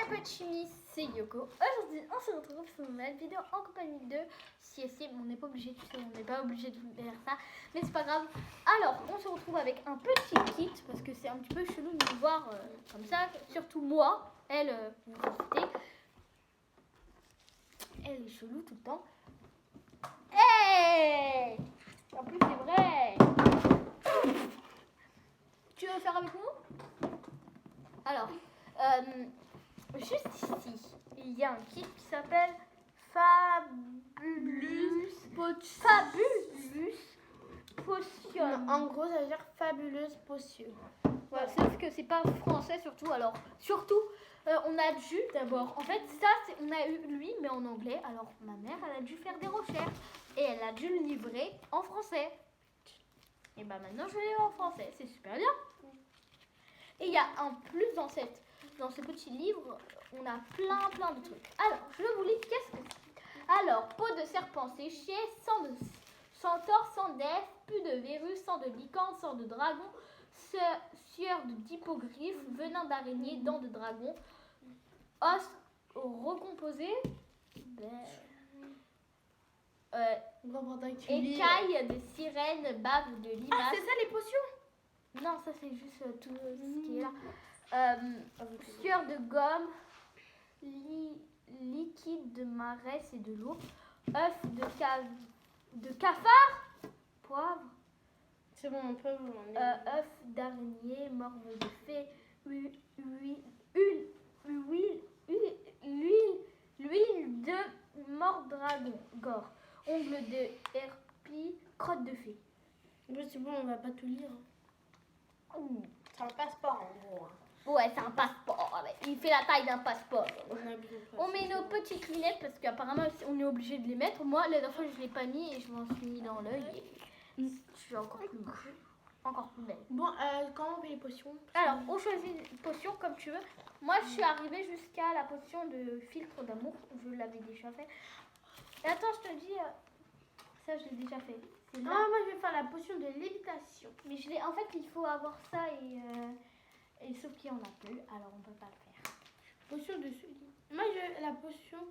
les petits Miss, c'est Yoko. Aujourd'hui, on se retrouve sur une nouvelle vidéo en compagnie de CSC. On n'est pas obligé, tu sais, on n'est pas obligé de faire ça, mais c'est pas grave. Alors, on se retrouve avec un petit kit parce que c'est un petit peu chelou de nous voir comme ça. Surtout moi, elle, vous écoutez, elle est chelou tout le temps. Hey! En plus, c'est vrai. Tu veux faire avec nous? Alors, juste ici, il y a un kit qui s'appelle Fabulous Potion. En gros, ça veut dire fabuleuse potion. Voilà, sauf que c'est pas français surtout. Alors, surtout, on a dû d'abord. En fait, ça, on a eu lui, mais en anglais. Alors, ma mère, elle a dû faire des recherches et elle a dû le livrer en français. Et bah maintenant, je l'ai en français. C'est super bien. Et il y a un plus dans ce petit livre, on a plein de trucs. Alors, je vous lis qu'est-ce que c'est. Alors, peau de serpent séchée, sang de centaure, sang d'elfe, pu de verrue, sang de licorne, sang de dragon, sueur d'hippogriffe, venin d'araignée, dents de dragon, os recomposé, écailles de sirène, bave de limace. Ah, c'est ça les potions? Non, ça c'est juste tout ce qui est là. Sueur de gomme, liquide de marais et de l'eau, œuf de cafard, poivre, c'est bon, on peut œuf d'araignée, morve de fée, huile de mordragon, gore, ongle de herpie, crotte de fée. Oui, c'est bon, on va pas tout lire. C'est un passeport en gros. Ouais, c'est un passeport. Il fait la taille d'un passeport. On met nos petites lunettes parce qu'apparemment on est obligé de les mettre. Moi, la dernière fois, je ne l'ai pas mis et je m'en suis mis dans l'œil. Et je suis encore plus moche. Encore plus belle. Bon, comment on fait les potions? Alors, on choisit une potion comme tu veux. Moi, je suis arrivée jusqu'à la potion de filtre d'amour. Je l'avais déjà fait. Et attends, je te dis, ça, je l'ai déjà fait. Ah, moi, je vais faire la potion de lévitation. Mais en fait, il faut avoir ça et sauf qu'il n'y en a plus, alors on ne peut pas le faire. Potion de moi, je la potion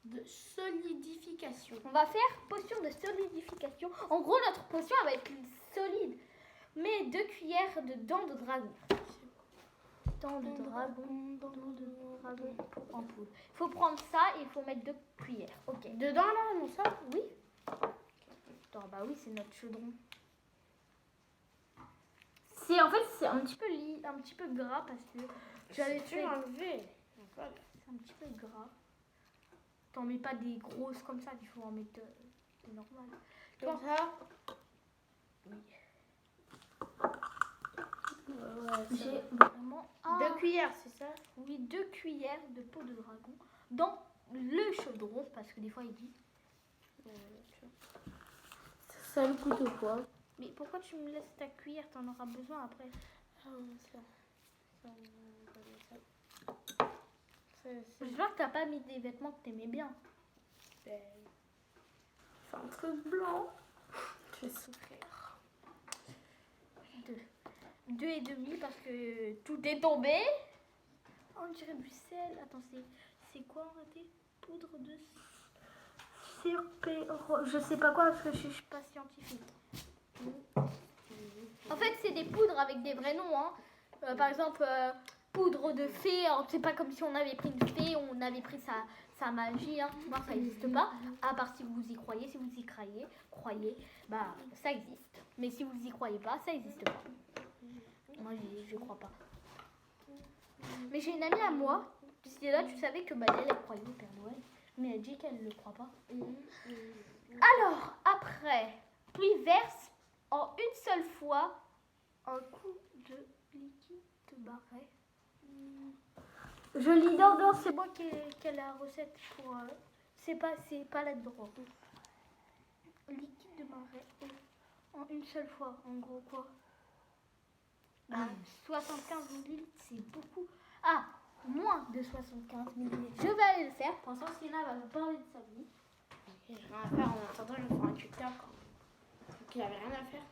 de solidification. On va faire potion de solidification. En gros, notre potion elle va être solide. Mais 2 cuillères de dents de dragon. Dents de dragon en poudre. Il faut prendre ça et il faut mettre 2 cuillères. Ok. Dedans là, non ça? Oui. Attends, bah oui, c'est notre chaudron. En fait, c'est un petit peu gras parce que j'avais fait enlever. C'est un petit peu gras. T'en mets pas des grosses comme ça, il faut en mettre des normales. Comme ça? Oui. J'ai vraiment 2 cuillères, c'est ça? Oui, 2 cuillères de peau de dragon dans le chaudron parce que des fois il dit. Ça le coûte ou quoi? Mais pourquoi tu me laisses ta cuillère? T'en auras besoin après. J'espère que t'as pas mis des vêtements que t'aimais bien. C'est un truc blanc. Je vais souffrir. 2,5 parce que tout est tombé. On dirait du sel. Attends, c'est quoi en réalité? Poudre de sirpe. Je sais pas quoi parce que je suis pas scientifique. En fait, c'est des poudres avec des vrais noms. Hein. Par exemple, poudre de fée. C'est pas comme si on avait pris une fée, on avait pris sa magie. Hein. Moi, ça n'existe pas. À part si vous y croyez. Si vous y croyez, bah ça existe. Mais si vous y croyez pas, ça n'existe pas. Moi, je crois pas. Mais j'ai une amie à moi. Si là, tu savais que elle croyait au Père Noël. Mais elle dit qu'elle ne le croit pas. Alors, après, puis verse en une seule fois un coup de liquide de marais. Je lis dans c'est moi qui ai la recette pour. C'est pas là-dedans. Liquide de marais en une seule fois. En gros, quoi? 75 ml, c'est beaucoup. Ah, moins de 75 ml. Je vais aller le faire. Pour l'instant, Sienna va me parler de sa vie. J'ai rien à faire. En attendant, je vais faire un tuteur. Donc, il avait rien à faire.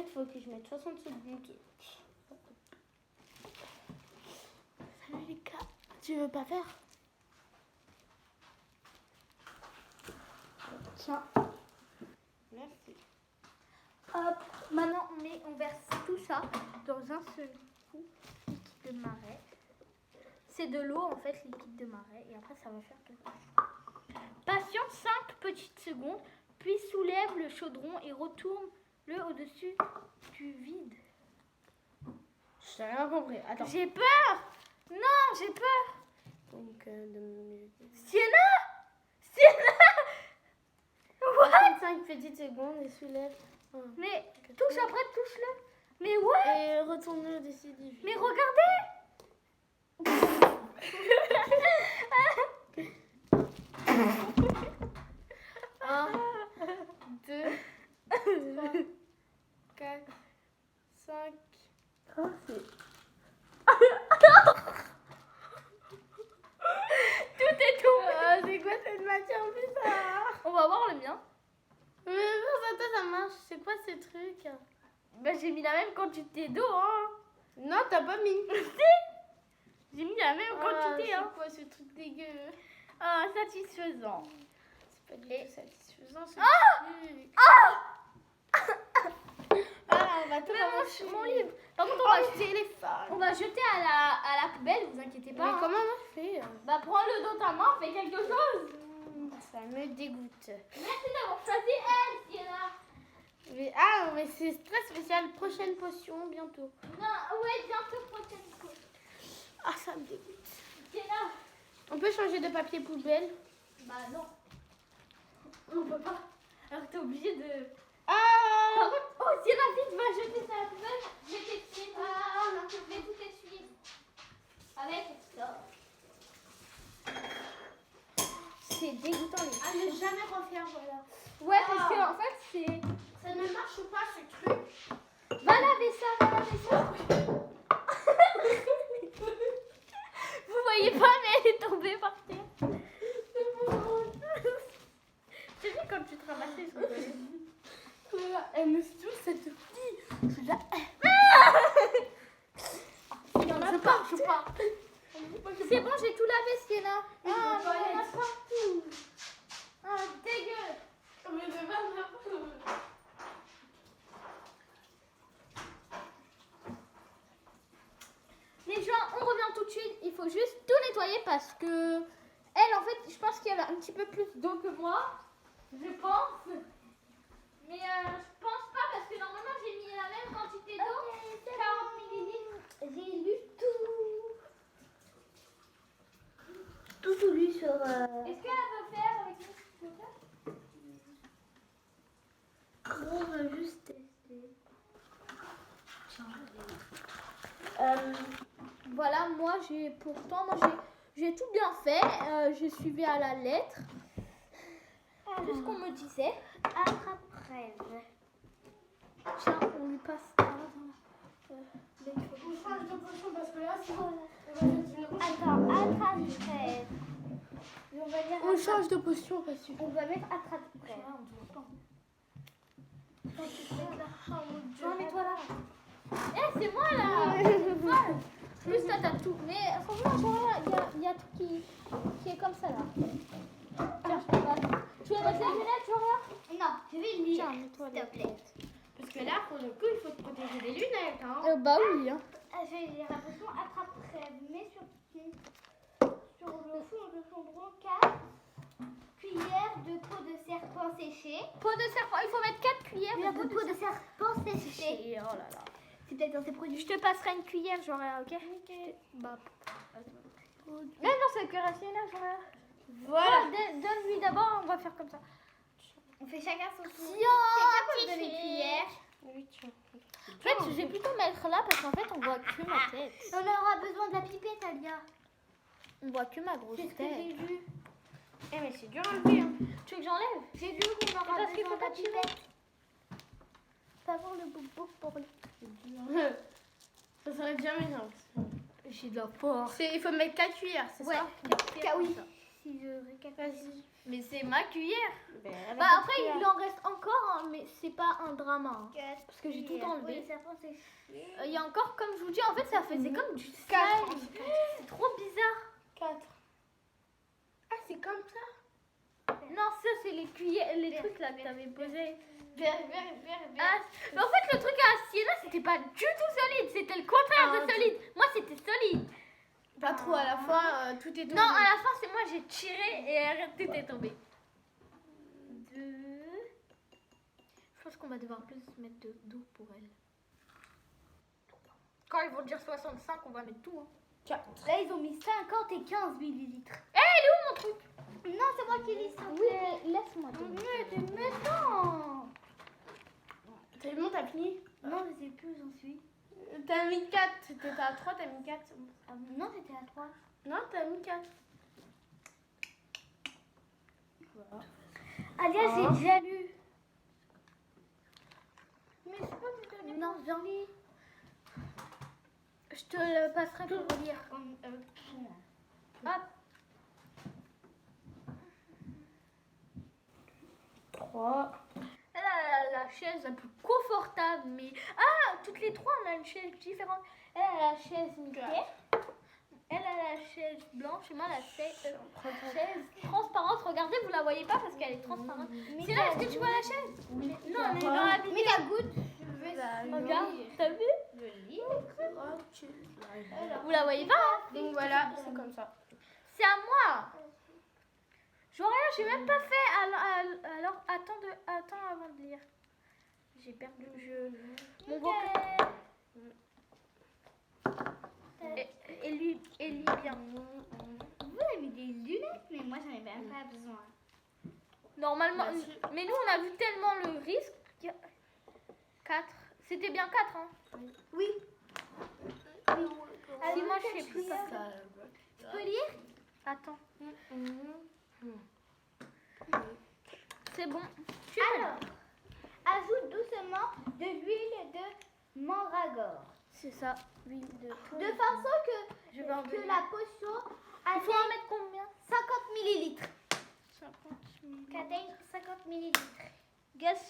fait, il faut que je mette 60 secondes. Salut les gars, tu veux pas faire? Tiens. Merci. Hop, maintenant on verse tout ça dans un seul coup, liquide de marais. C'est de l'eau en fait, liquide de marais, et après ça va faire quelque chose. Patiente 5 petites secondes, puis soulève le chaudron et retourne-le au-dessus du vide. J'ai rien compris. Attends. J'ai peur! Non, j'ai peur! Donc, Sienna! Sienna! What? 5 petites secondes et soulève. Mais touche après, touche-le. Mais ouais! Et retourne au-dessus du vide. Mais regardez! 1, 2, 3, 4, 5. Oh, c'est... Tout est tombé. C'est quoi cette matière bizarre? On va voir le mien. Mais non, ça marche. C'est quoi ces trucs? Bah, j'ai mis la même quantité d'eau, hein. Non, t'as pas mis. J'ai mis la même quantité, hein. C'est quoi ce truc dégueu? Ah, satisfaisant. C'est pas du tout satisfaisant ce Ah! truc. Ah! Ah, on va tout Mais ramasser. mon livre. Par contre, Oh, téléphone. on va jeter à la poubelle, vous inquiétez pas. Mais hein. comment on fait? Bah, prends-le dans ta main, fais quelque chose. Ça me dégoûte. Merci d'avoir choisi elle, Sienna. Mais c'est très spécial. Prochaine potion bientôt. Non, ouais, bientôt prochaine fois. Ah, ça me dégoûte. Sienna. On peut changer de papier poubelle? Bah non. On peut pas. Alors t'es obligé de... Ah! Par contre, oh Sienna, vite, va jeter ça à la poubelle. Je vais t'essuyer. Ah, je vais tout essuyer. Avec ça. C'est dégoûtant les Ah, ne jamais refaire, voilà. Ouais, parce que en fait, c'est... Ça ne marche pas, ce truc. Va laver ça, va laver ça. Vous voyez pas, mais elle est tombée par terre. J'ai vu quand tu te ramassais, je rigolais. Elle me saoule cette fille. Je la Il y en a partout. C'est bon, j'ai tout lavé, Sienna. Ah, je veux pas mais il y en a être. partout. Ah, dégueu. Mais c'est pas Les gens, on revient tout de suite. Il faut juste tout nettoyer parce que elle, en fait, je pense qu'elle a un petit peu plus d'eau que moi. Je pense. Mais je pense pas parce que normalement j'ai mis la même quantité d'eau. 40 millilitres. J'ai lu tout lu sur. Est-ce qu'elle veut faire avec nous? On va juste tester. Voilà, moi j'ai j'ai tout bien fait. J'ai suivi à la lettre tout ce qu'on me disait. Attrape-rêve. Tiens, on lui passe ça On change de potion parce que là, sinon. Attends, attrape-rêve. On va dire On change de potion parce que. on va mettre attrape-rêve. On ne voit pas. Non, mais toi là. Eh, c'est moi là. C'est folle. Plus toi t'as tout. Mais franchement, genre, il y a tout qui est comme ça là. Tiens, je te passe. Tu veux mettre les lunettes, genre? Non, je vais lire. Tiens, mets-toi S'il te plaît. Parce que là, pour le coup, il faut te protéger des lunettes. Hein. Bah oui. Hein. Je vais lire la potion attrape-rêve. Mais sur le fond de son bron, 4 cuillères de peau de serpent séchée. Peau de serpent, il faut mettre 4 cuillères De peau de serpent séchée. Oh là là. C'est peut-être dans ces produits. Je te passerai une cuillère, genre, ok? Ok. Bah. Non, non, c'est que racine là, genre. Voilà. Donne-lui d'abord, on va faire comme ça. On fait chacun son tour. Quelqu'un peut me donner une cuillère? Oui, tiens. En fait, je vais plutôt mettre là parce qu'en fait, on voit que ma tête. On aura besoin de la pipette, Alia. On voit que ma grosse C'est ce que j'ai tête. lu. Eh, mais c'est dur à enlever. Hein. Tu veux que j'enlève? J'ai lu qu'on aura Parce qu'il besoin faut de la pas que tu pipette. Pas avoir le boubou pour lui. Ça serait bien méchant. J'ai de la force. Il faut mettre 4 cuillères, c'est Ouais, ça? oui. si je récapitule. Vas-y. Mais c'est ma cuillère. Ben, Bah après, il en reste encore, hein, mais c'est pas un drama. Hein. 4 Parce que j'ai tout enlevé. les serpents séchés. Il y a encore, comme je vous dis, en fait, ça faisait comme du Quatre. slime. C'est trop bizarre. 4. Ah, c'est comme ça. Non, ça, c'est les cuillères, les Vert, trucs là que vert, t'avais posés. Vert. Ah, mais en fait, le truc à Sienna, c'était pas du tout solide. C'était le contraire Ah, de solide. Moi, c'était solide. Pas trop à la fin, tout est tombé. Non, à la fin, c'est moi, j'ai tiré et tout est tombé. 2. Je pense qu'on va devoir plus mettre d'eau pour elle. Quand ils vont dire 65, on va mettre tout. Hein. Là, ils ont mis 50 et 15 millilitres. Eh, il est où mon truc? Non, c'est moi qui lis ça. Oui, mais laisse-moi te Mais t'es méchant. C'est bon, t'as fini? Non, je sais plus où j'en suis. T'as mis 4. T'étais à 3, t'as mis 4. Non, j'étais à 3. Non, t'as mis 4. Voilà. Alias, j'ai déjà lu. Mais je sais pas si t'as lu. Non, j'en lis. Je te le passerai pour relire. Hop. 3. Elle a la chaise la plus confortable, mais... Ah, toutes les trois, on a une chaise différente. Elle a la chaise Mickey. Elle a la chaise blanche et moi la chaise transparente. Regardez, vous la voyez pas parce qu'elle est transparente. C'est là, est-ce que tu vois la chaise? Non, on est dans la vidéo. Mais la goutte. Regarde, t'as vu? Je lis. Vous la voyez pas, hein? Donc voilà, c'est comme ça. C'est à moi. Genre, j'ai même pas fait. Alors, attends avant de lire. J'ai perdu le jeu. Mon beau. Et lui bien. Vous avez mis des lunettes, mais moi, j'en ai même pas besoin. Normalement, Merci. mais nous on a vu tellement le risque. 4. C'était bien 4, hein? Oui. Si moi je sais plus pas. Tu peux lire? Attends. C'est bon. Tu peux. Alors, ajoute doucement de l'huile de mandragore. C'est ça. L'huile de De façon Je vais en que donner. la potion Il faut en mettre combien? 50 millilitres. 50 000. Qu'atteigne 50 millilitres.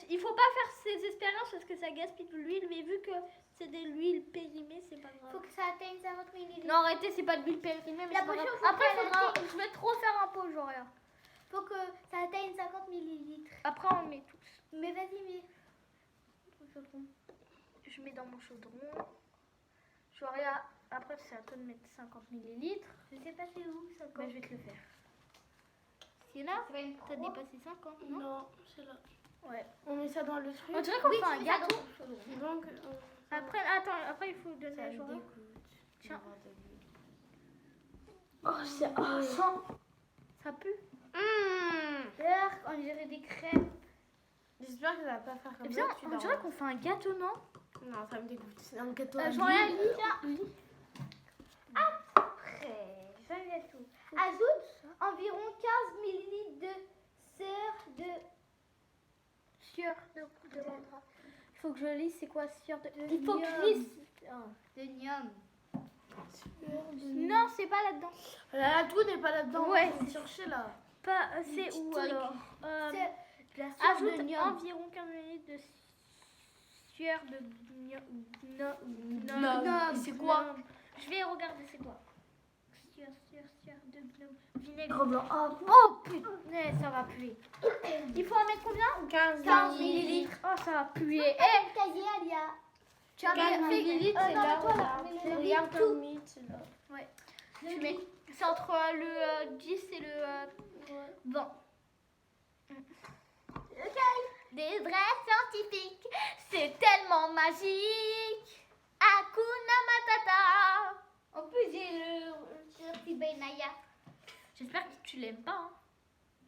Il faut pas faire ces expériences parce que ça gaspille de l'huile, mais vu que c'est de l'huile périmée, c'est pas grave. Faut que ça atteigne 50 millilitres. Non, arrêtez, c'est pas de l'huile périmée, mais La c'est pas grave. potion, faut Après, qu'elle faudra. atteigne. Je vais trop faire un pot, genre rien. Faut que ça atteigne 50 millilitres. Après, on met tous. Mais vas-y, mais. Je mets dans mon chaudron. Genre rien. Après, c'est à toi de mettre 50 millilitres. Je sais pas c'est où ça. Ben, je vais te le faire. Sienna, C'est pas une t'as pro. dépassé 50, non? Non, c'est là. Ouais. On met ça dans le truc. On dirait qu'on Oui, fait un tu mets ça gâteau. dans le chaudron. Donc, Après, après, il faut donner ça à me Joël. dégoûte. Tiens. Oh, c'est Ça pue. D'ailleurs, on dirait des crèmes. J'espère que ça va pas faire comme Eh bien, ça. que tu on dors. dirait qu'on fait un gâteau, non? Non, ça me dégoûte. C'est un gâteau. à Joël, l'huile. lis. Après, je vais tout. Ajoute environ 15 millilitres de sœur de. Sueur de ventre. Il faut que je lise, c'est quoi sueur de... Il faut que je lise. De nium. Non, c'est pas là-dedans. Là, tout n'est pas là-dedans. Ouais. On va chercher là. Pas, c'est petit où truc. alors C'est de la sœur de Ajoute nium. environ 15 minutes de sueur de Gnome. C'est quoi? Je vais regarder c'est quoi. Sueur de gnome. Vinaigre Gros blanc. Oh putain, ça va puer. Il faut en mettre combien? 15 millilitres. Oh, ça va puer. Eh, cahier, Alia. Tu as 15 millilitres, c'est non, là. mais toi, Voilà. mais le Regarde tout. comme mythe, c'est là. Tu mets. C'est entre le 10 et le 20. Des vrais scientifiques, c'est tellement magique. Hakuna Matata. En plus, j'ai le Cherty Benaya. J'espère que tu l'aimes pas. Hein.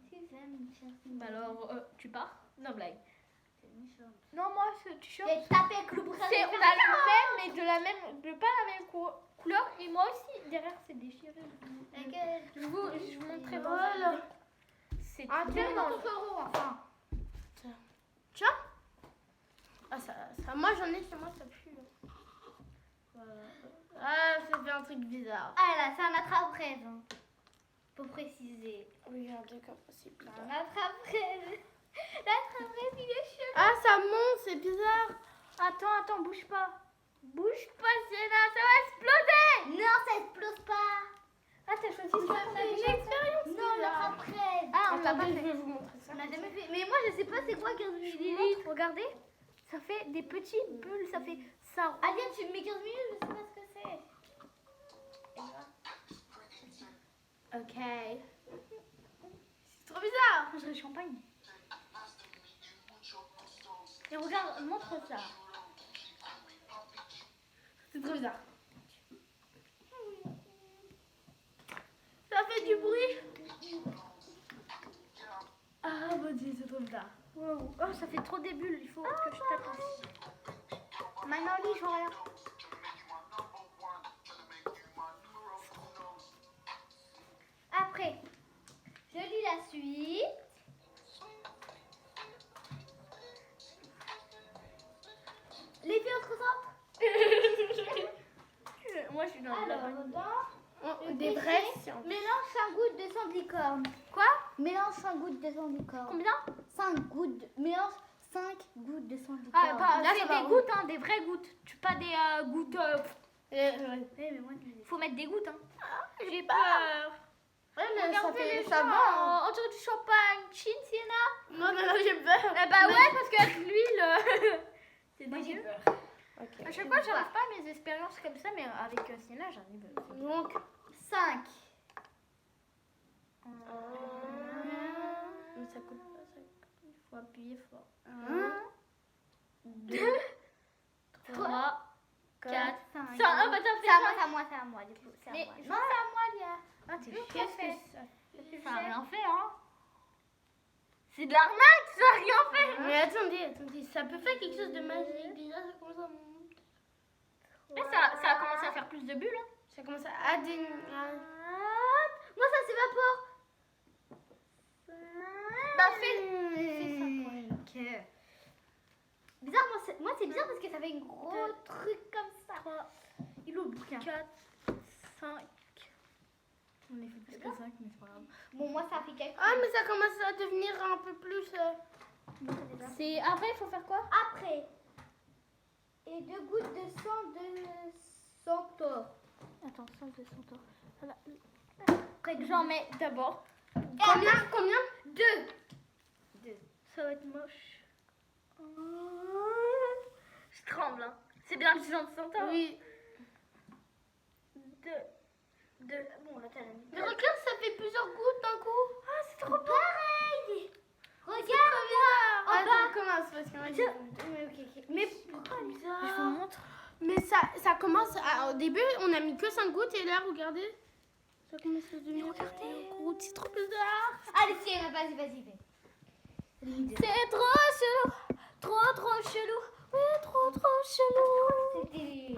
Si, j'aime Cherty. Bah alors, tu pars? Non, blague. C'est méchant. Non, moi, ce t-shirt, J'ai tapé avec le bras. c'est, on a le même, mais de pas la même couleur. Et moi aussi, derrière, c'est déchiré. Je vous montrerai dans Voilà. la vidéo. C'est Ah, tellement... enfin. Tiens. Ah, ça, moi j'en ai chez moi, ça pue. Là. Voilà. Ah, ça fait un truc bizarre. Ah là, c'est un attrape-rêve. Hein. Pour préciser. Regardez comme c'est Un bizarre. attrape-rêve. L'attrape-rêve, il est chelou. Ah, ça monte, c'est bizarre. Attends, bouge pas. Bouge pas, Sienna, ça va exploser. Non, ça explose pas. Ah, t'as choisi Ça ça. fait une expérience Non, bizarre. l'attrape-rêve. Ah, on l'a pas Attendez, je fait. vais vous montrer ça. On n'a jamais fait. Mais moi, je sais pas c'est quoi 15 Je vous millilitres. montre, regardez. Ça fait des petites bulles, ça fait ça. Aliane, tu me mets 15 minutes, je sais pas ce que c'est. Ok. C'est trop bizarre. On dirait champagne. Et regarde, montre ça. C'est trop bizarre. Ça fait du bruit. Ah, mon dieu, c'est trop bizarre. Wow. Oh, ça fait trop des bulles, il faut que je tape aussi. Maintenant, lis, je vois rien. Après, je lis la suite. Les filles, on se concentre. Moi, je suis dans la Alors, bonne. dans le Des péché, vrais sciences. mélange 5 gouttes de sang de licorne. Quoi? Mélange 5 gouttes de sang de licorne. Combien? 5 gouttes. Mélange 5 gouttes de sang de Ah, licorne. pas, Là, c'est ça va, des gouttes, hein, des vraies gouttes. Tu pas des gouttes. Mais moi, Faut mettre des gouttes, hein. J'ai peur. Ouais, mais ça Regardez fait les ça gens, va. hein. on dirait du champagne. Chin, Sienna. Non, j'ai peur. Eh bah ouais, parce qu'avec l'huile, c'est moi, j'ai dégueu. peur. Ok. À chaque fois, j'arrive pas à mes expériences comme ça, mais avec Sienna, j'arrive. Donc, 5. mais ça coûte pas, ça coûte. Il faut appuyer fort. 2, 3, 4, 5. 5. Ah bah t'as fait ça. C'est à moi, du coup. C'est à Mais moi. non, Non, c'est à moi, Lia. Ah, t'es Donc, chier. qu'est-ce que Ça a rien fait, hein. C'est de l'arnaque, ça a rien fait. Mais attendez, ça peut faire quelque chose de magique. Déjà, ça commence à monter. Mais ça a commencé à faire plus de bulles. Hein. Ça commence à atténuer. Moi, ça s'évapore. Bah fais. Bizarre, moi c'est bizarre parce que ça fait un gros truc comme ça. 3, Il ouvre le bouquin. 4, 5. On est fait plus que 5, mais c'est pas grave. Bon, moi ça fait quelque Ah, mais ça commence à devenir un peu plus. C'est... Après, il faut faire quoi? Après, et 2 gouttes de sang de centaure. Attends, 5 de centaure. Voilà. Près de J'en mets d'abord. Combien 2. Ça va être moche. Je tremble, hein. C'est bien le sang de centaure. Oui. 2. Bon, là t'as la mis. Mais regarde, ça fait plusieurs gouttes d'un coup. Ah, c'est trop beau. Pareil. Regarde. En bas. Attends, commence parce que moi, Tiens. Mais pourquoi Je vous bizarre? montre. Mais ça commence au début, on a mis que 5 gouttes et là, regardez. Ça commence à devenir. regardez. Gouttes, c'est trop bizarre. Allez, tiens, vas-y, fais. C'est trop chelou. Trop chelou. Oui, trop chelou. C'était.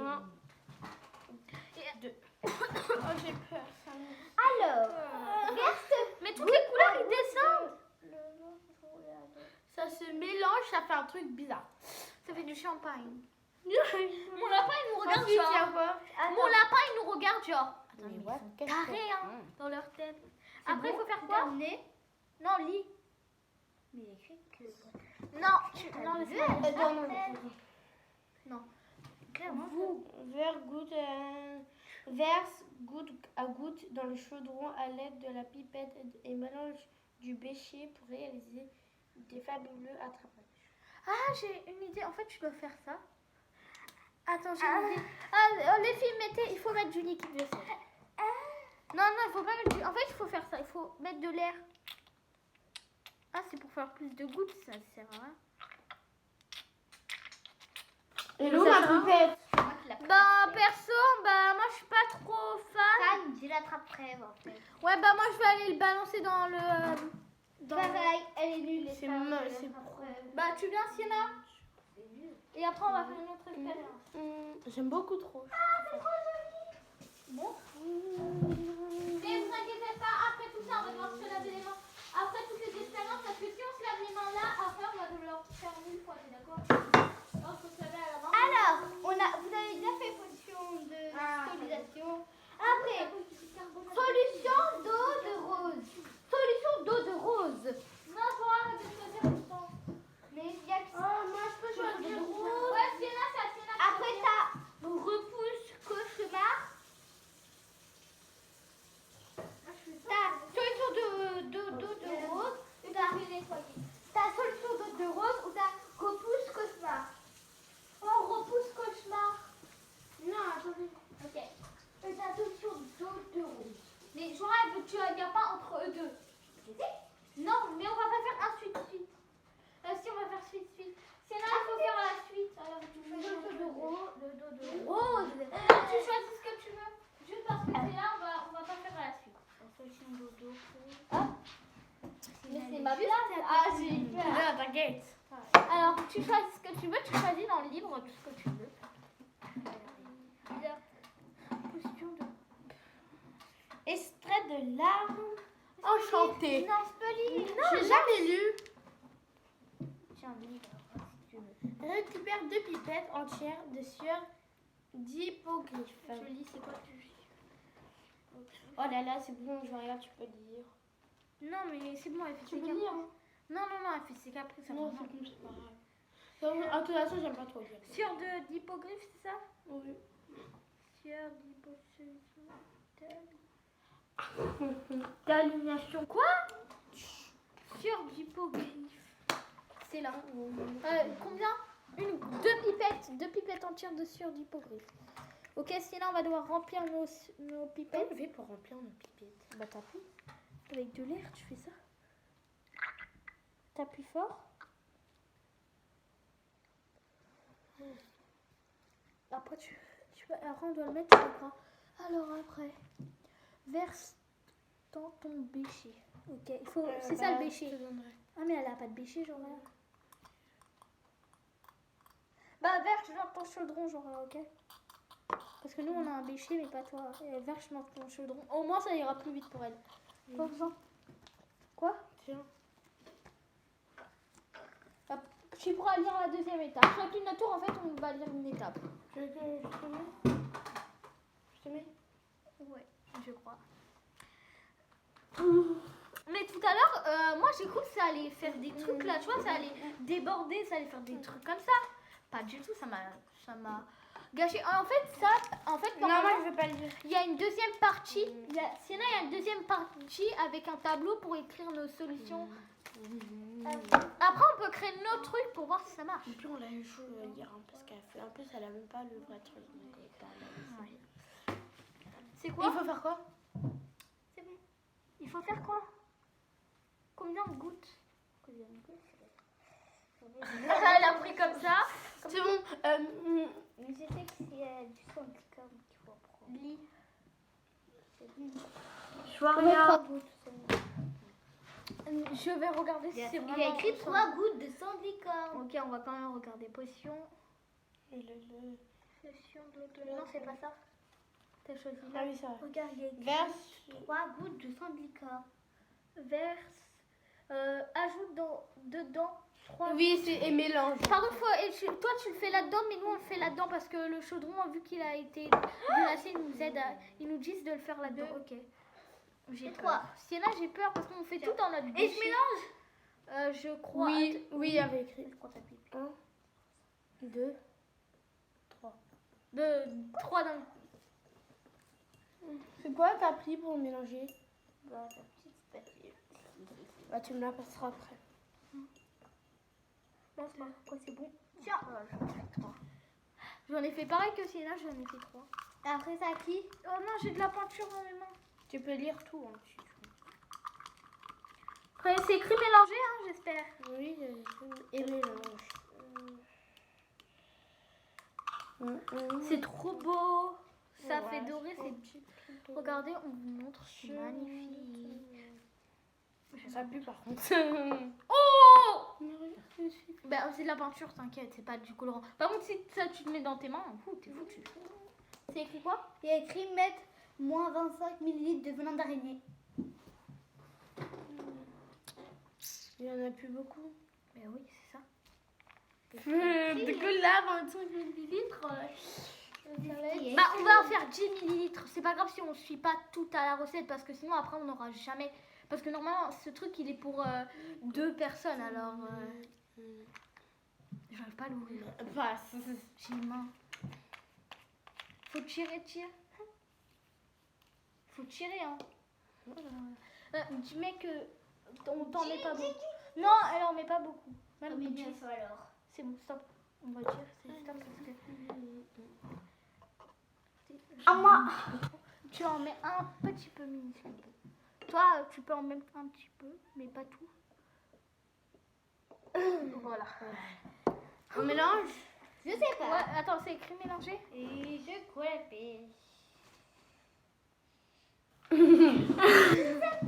Oh, j'ai peur. Alors, verse. Mais toutes les couleurs, ils descendent. Ça se mélange, ça fait un truc bizarre. Ça fait du champagne. Mon lapin, il nous regarde Ensuite, il y a genre. quoi Mon lapin, il nous regarde genre. Mais Ils what? sont carrés, hein, dans leur tête. C'est Après, il bon, faut faire c'est quoi? terminé. Non, lis. Mais il écrit que. Non, non, laisse-moi. Non. Vous verse goutte à goutte dans le chaudron à l'aide de la pipette et mélange du bécher pour réaliser des fabuleux attrapages. Ah, j'ai une idée. En fait, je dois faire ça. Attends, j'ai une idée. Les filles, il faut mettre du liquide de sel. Non, il faut pas mettre du... En fait, il faut faire ça. Il faut mettre de l'air. Ah, c'est pour faire plus de gouttes. Ça sert à rien. Hello ma pipette. Bah, perso, moi, je suis pas trop fan. J'ai l'attrape-rêve en fait. Ouais, moi, je vais aller le balancer dans le... Pareil, elle est nulle. C'est moche, c'est Bah, tu viens, Sienna? Et après, on va faire une autre expérience. J'aime beaucoup trop. Bon. Mais vous inquiétez pas, après tout ça, on va devoir se laver les mains. Après toutes les expériences, parce que si on se lave les mains là, après, on va devoir faire 1000 fois, t'es d'accord? Alors, faut se laver à la main. Alors, vous avez déjà fait potion de stérilisation. Après, solution d'eau de rose. baguette. Alors, tu choisis ce que tu veux, tu choisis dans le livre tout ce que tu veux. Position de... Extrait de larmes enchantées. Non, c'est pas lui. J'ai jamais lu. Tiens, lui, si tu veux. Récupère 2 pipettes entières de sueur d'hippogriffe. Je lis, c'est quoi tu... Oh là là, c'est bon, je regarde, tu peux lire. Non, mais c'est bon, elle fait Tu ses peux caprices. lire hein? Non, elle fait ses caprices. ça Non, va. c'est bon, c'est pas grave. En toute façon, j'aime pas trop lire. Sur d'hippogriffe, c'est ça? Oui. Sur d'hippogriffe. D'alignation. Quoi? Sur d'hippogriffe. C'est là. Combien? Deux pipettes entières de sur d'hippogriffe. Ok, sinon on va devoir remplir nos Comment pipettes. on fait pour remplir nos pipettes? Bah t'appuies. Avec de l'air, tu fais ça. T'appuies fort. Après, après on doit le mettre sur le bras. Alors après, verse dans ton bécher. Ok, il faut, c'est ça le bécher. Ah mais elle a pas de bécher, genre là. Bah verse dans ton chaudron, genre là, ok. Parce que nous on a un bécher mais pas toi. Et verse dans ton chaudron. Au moins ça ira plus vite pour elle. Pas besoin. Quoi? Tiens. Tu pourras lire la deuxième étape. Chacune notre tour, en fait, on va lire une étape. Je te mets? Je te mets? Ouais, je crois. Mais tout à l'heure, moi j'ai cru que ça allait faire des trucs là, tu vois, ça allait déborder, ça allait faire des trucs comme ça. Pas du tout, ça m'a gâché. En fait, Non, normalement, moi je veux pas lire. il y a une deuxième partie. Sinon, il y a une deuxième partie avec un tableau pour écrire nos solutions. Après, on peut créer nos trucs pour voir si ça marche. Et puis on l'a joué hier, hein, parce qu'elle fait. En plus, elle a même pas le vrai truc. Donc, Ouais. C'est il quoi? faut faire quoi? C'est bon. Il faut faire quoi? Combien de gouttes? Elle a pris comme ça. C'est bon. Mais je sais que c'est du son de com qu'il faut prendre. Lis. Je vois rien. Je vais regarder si c'est Il vraiment... a écrit 3 gouttes de sang de licorne. Ok, on va quand même regarder. Potion. Potion de l'autre. Non, c'est pas ça. T'as choisi là. Ah oui, ça va. Regarde, il y a écrit Verse. 3 gouttes de sang de licorne. verse. Ajoute dedans 3. Oui, c'est et mélange. Par contre, toi tu le fais là-dedans, mais nous on le fait là-dedans parce que le chaudron, vu qu'il a été glacé, ils nous disent de le faire là-dedans. Ok. J'ai C'est peur. quoi? Sienna, j'ai peur parce qu'on fait tout dans notre Et je bécher. mélange. Je crois. Oui, oui, il y avait écrit. Je crois que ça pipe. 1, 2, 3. 3 d'un. C'est quoi t'as pris pour mélanger? Bah, ta petite spatule. Bah, tu me la passeras après. Non, c'est pas. Quoi, c'est bon. Tiens, j'en ai fait 3. J'en ai fait pareil que Sienna, j'en ai fait 3. Après ça, qui? Oh non, j'ai de la peinture dans mes mains. Tu peux lire tout. Hein, si tu Après, c'est écrit mélangé, hein, j'espère. veux. Oui, et mélange. C'est trop beau. Ça Ouais, fait doré, c'est... Regardez, on vous montre, c'est magnifique. Ça pue par contre. Oh bah, c'est de la peinture, t'inquiète, c'est pas du colorant. Par contre, si ça tu te mets dans tes mains, t'es foutu. C'est écrit quoi? Il y a écrit mettre moins 25 ml de venin d'araignée. Il y en a plus beaucoup. Mais oui, c'est ça. Du coup, là, 25 millilitres. Bah, on va en faire 10 millilitres. C'est pas grave si on suit pas tout à la recette parce que sinon après on n'aura jamais. Parce que normalement ce truc il est pour 2 personnes alors. J'arrive pas à l'ouvrir. J'ai une main. Faut tirer. Faut tirer hein. Tu mets que. On t'en met pas beaucoup. Non, elle en met pas beaucoup. Même Mais une bien chose. ça alors. C'est bon, stop. On va dire, c'est stop parce que. À moi. Tu en mets un petit peu minuscule. Toi, tu peux en mettre un petit peu, mais pas tout. Voilà. On mélange. Je sais pas. Ouais, attends, c'est écrit mélanger. Et je crois la pêche.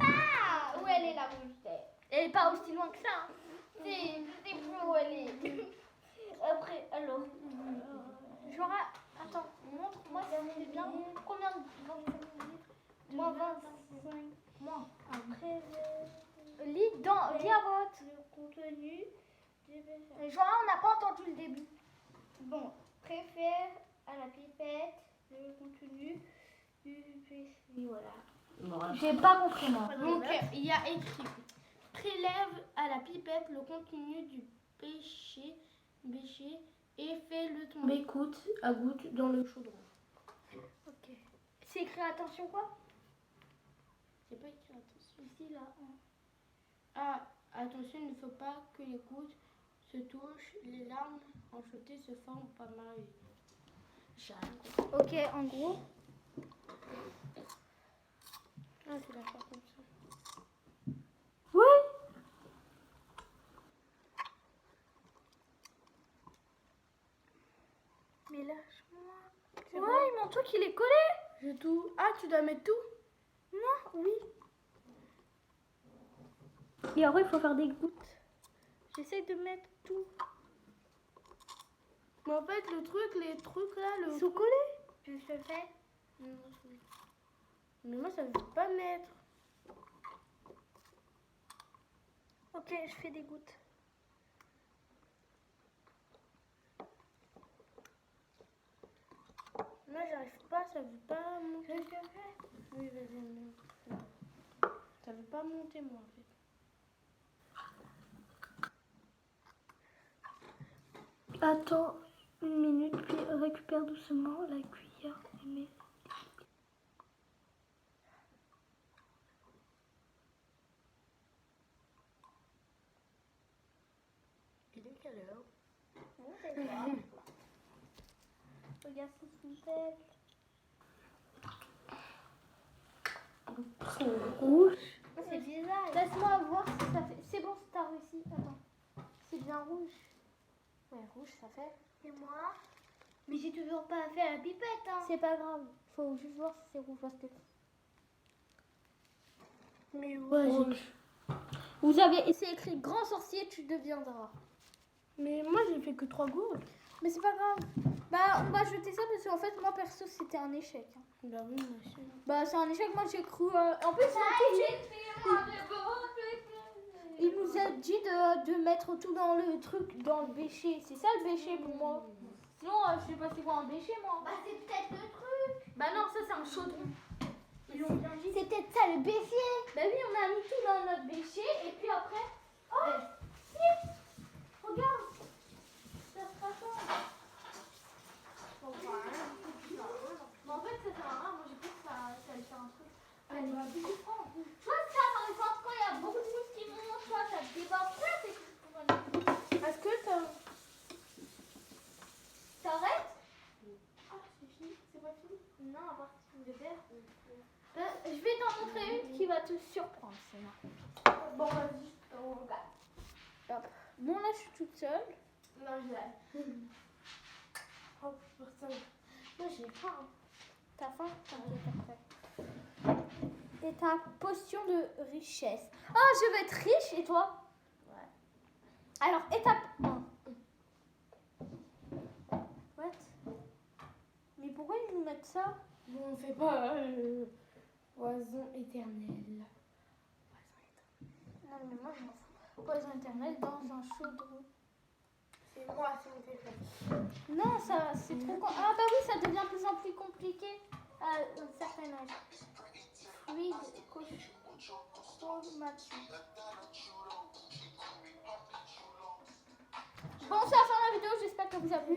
Ah, où elle est la rouge? Elle est pas aussi loin que ça. Hein. C'est Flora, attends, montre-moi si c'est bien. Combien de 25 minutes? Moins 25. Moins. Après, Lis à vote. le contenu du péché. Joanne, on n'a pas entendu le début. Bon, préfère à la pipette le contenu du péché. Voilà. J'ai pas compris moi. Donc, il y a écrit prélève à la pipette le contenu du péché et fais-le tomber goutte à goutte dans le chaudron. Ok. C'est écrit attention quoi? C'est pas écrit attention. Ici là. Ah, attention, il ne faut pas que les gouttes se touchent, les larmes enchantées se forment pas mal. J'ai rien compris. Ok, en gros. Ah, c'est d'accord comme ça. Ouais. Mais lâche-moi. Ouais, mon truc il est collé. J'ai tout. Ah, tu dois mettre tout? Non, oui. Et après il faut faire des gouttes. J'essaie de mettre tout. Mais en fait, les trucs là, Ils sont collés. Je te fais. Mais moi, ça veut pas mettre. Ok, je fais des gouttes. Moi, j'arrive pas, ça veut pas monter. Je te fais. Oui, vas-y, monte. Ça veut pas monter, moi, en fait. Attends une minute, puis récupère doucement la cuillère et mets. Il est quelle heure? Regarde ce qu'ils fait. Rouge. C'est bizarre. Laisse-moi voir si ça fait. C'est bon, t'as réussi. Attends. C'est bien rouge. Ouais, rouge, ça fait. Et moi? Mais j'ai toujours pas fait la pipette. Hein. C'est pas grave. Faut juste voir si c'est rouge parce que. Mais Rouge. Vous avez. C'est écrit grand sorcier, tu deviendras. Mais moi, j'ai fait que 3 gouttes. Mais c'est pas grave. Bah, on va jeter ça parce qu'en fait, moi perso, c'était un échec. Hein. Bah oui, moi aussi. Bah, c'est un échec. Moi, j'ai cru. En plus, il nous a dit de mettre tout dans le truc, dans le bêcher. C'est ça le bêcher pour moi. Sinon, je sais pas c'est quoi un bêcher, moi. Bah, c'est peut-être le truc. Bah non, ça c'est un chaudron. Ils l'ont bien dit. C'est peut-être ça le baissier. Bah oui, on a mis tout dans notre bêcher et puis après. Oh si. Regarde. Ça se rassemble. Mais en fait, ça sert à rien. Moi, j'ai cru que ça allait faire un truc. Allez, soit ça, par exemple, quand il y a beaucoup de choses qui montent, soit ça déborde. Ça, c'est pour une. Est-ce que t'as... T'arrêtes? Ah, c'est fini. C'est pas fini? Non, à part de verre. Je vais t'en montrer une qui va te surprendre, sinon. Bon, vas-y, on regarde. Hop. Bon, là, je suis toute seule. Non, je l'ai. Oh, personne. Moi, j'ai faim. T'as faim? T'inquiète après. Et ta potion de richesse. Ah, je vais être riche, et toi? Ouais. Alors, étape 1. What? Mais pourquoi ils nous mettent ça? Bon, on fait pas poison éternel. Non, mais moi, je m'en fous. Poison éternel dans un chaudron. C'est moi, c'est mon téléphone. Non, ça, c'est trop... Ah bah oui, ça devient de plus en plus compliqué à un certain âge. Fluide, consommation. Bon, c'est la fin de la vidéo, j'espère que vous a plu.